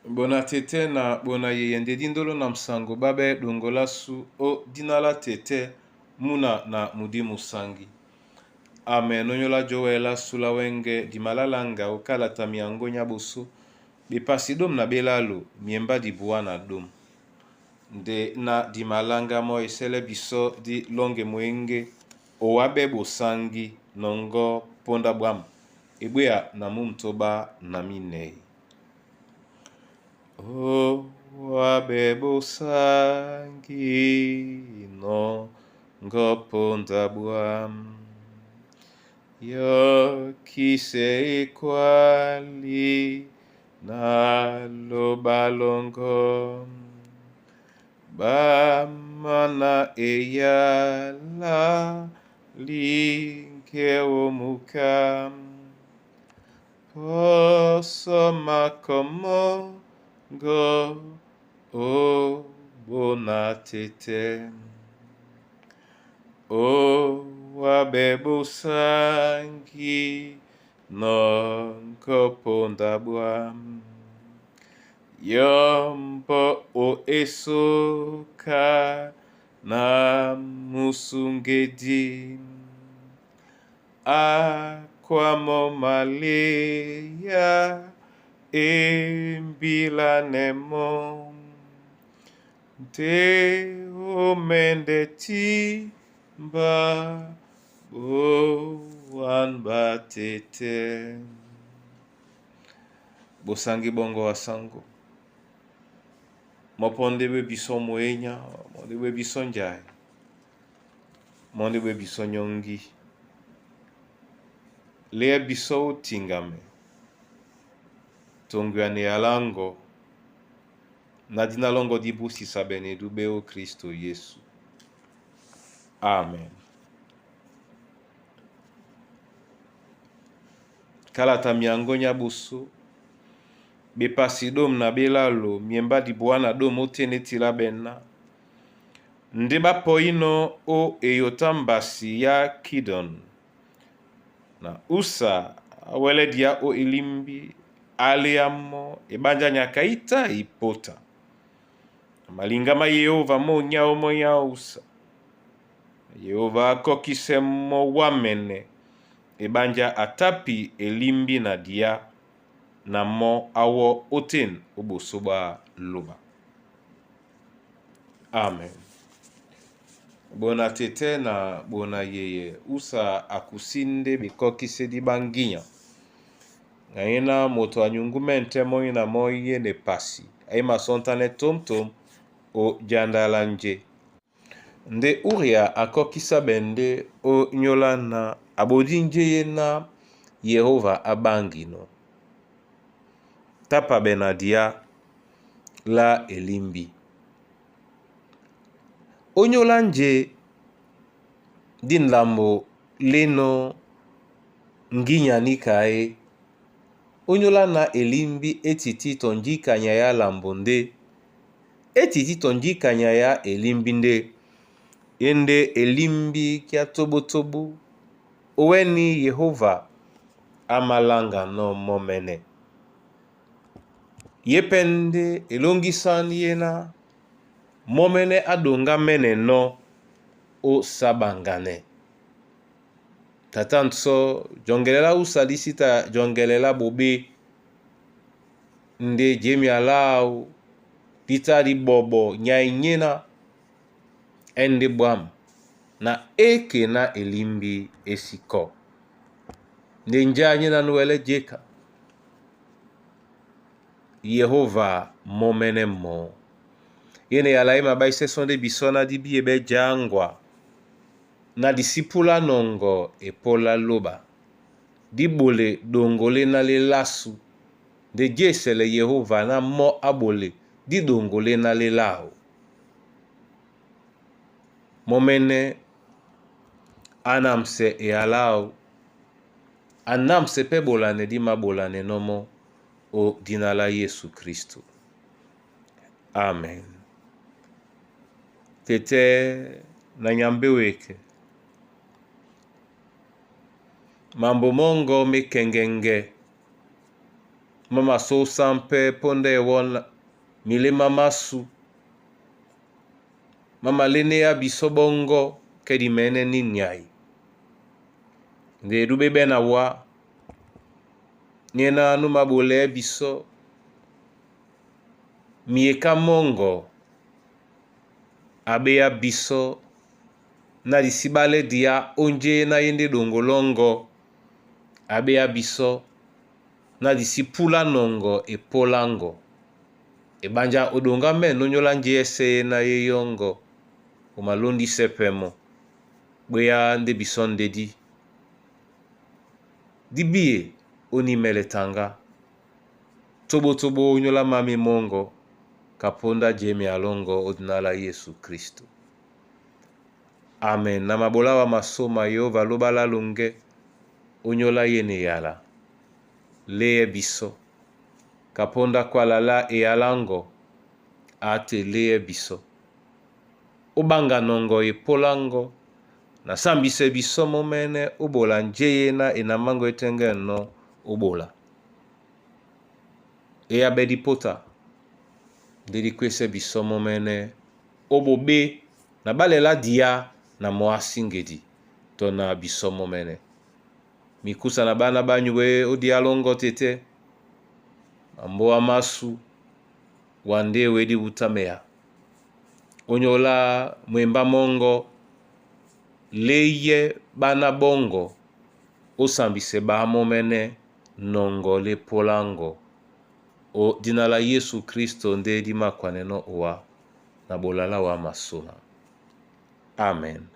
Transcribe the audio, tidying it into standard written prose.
Bona tete na bona yeyende dindolo na msango babe dongola su o dinala tete muna na mudi musangi. Amen. Onyola joela sula wenge di malalanga okala tamiango nyaboso. Bepasi dom na belalo miemba di buana dom. De na di malanga mo esele biso di longe mwenge o wabe bosangi nongo ponda bwam. Ebwea na mumtoba na minei. O wabe bosangi nongo ponda bwam. Yo kise kwali na lobalongo bamana eyala linke omukam posoma komo go o bonatete o wabe bosangi nongo ponda bwam. Yombo o esoka na musungedi akwamo maleya embila nemo te omendeti mba o wanba tete. Bosangi bongo wasango moponde we biso moenya monde we biso njai monde we biso nyongi le biso tingame tongwane alango na dina longo di busi sabene dube o Kristo Yesu. Amen. Kalata miango nyabusu bepasi dom na belalo miemba di buana dom oteneti la benna ndeba poino o eyotambasi ya Kidon na usa awele dia o ilimbi aliamo ebanja nyakaita ipota malingama Yehova mo nyao mo ya usa Yehova kokise mo wamene ebanja atapi elimbi na dia na mo awo oten obosoba loba. Amen. Bona tete na bona yeye usa akusinde bikokise di banginya ngaina moto anyungumente mo ina mo yene pasi aima sontane tom o jandalanje nde uria akokisa bende o nyolana abodinje na Yehova abangino tapa benadia la elimbi onyolanje din lambo leno nginya nikae onyolana elimbi etiti tonjika nyaya lambo nde etiti tonjika nyaya elimbi nde ende elimbi kia tobo oweni Yehova amalanga no momene yepende elongisan yena momene adonga mene no o sabangane tatanso jongelela usalisita jongelela bobe nde jemi alau pitari bobo nyainyena ende bwam na eke na elimbi esiko nde njanye na nuele jeka Yehova momene mo yene yalaima baise sonde bisona dibi ebe jangwa na disipula nongo epola loba dibole dongole na le lasu de jesele Yehova na mo abole di dongole na le lao momene anamse e alao anamse pe bolane di mabolane nomo o dinala Yesu Kristo. Amen. Tete na nyambeweke mambo mongo mekengenge mama so sampe ponde won milema masu mama lene ya bisobongo kedi mene ni nyai nde dube bena wa nyena numa bole biso mieka mongo abe ya biso na disibale dia onje na yende dongolongo abe ya biso na disipula nongo e polango e banja odonga me nonyola njese na yeyongo umalondi sepemo bweya nde biso ndedi dibie oni meletanga tobo onyola mami mongo kaponda jemi alongo odinala Yesu Kristo. Amen. Na mabola wa masoma yo valoba la lunge onyola yene yala leye biso kaponda kwa lala e alango ate leye biso obanga nongo e polango na sambise biso momene ubola njeye na inamango etenge no ubola e abedi pota dedi kwese biso momene obobe na balela dia na moasingedi to na biso momene mikusa na bana banywe odi alongo tete ambo amasu wande wedi utamea onyola mwemba mongo leye bana bongo osambise ba momene nongo le polango o dinala Yesu Kristo nde di makwane no owa na bolala wa masona. Amen.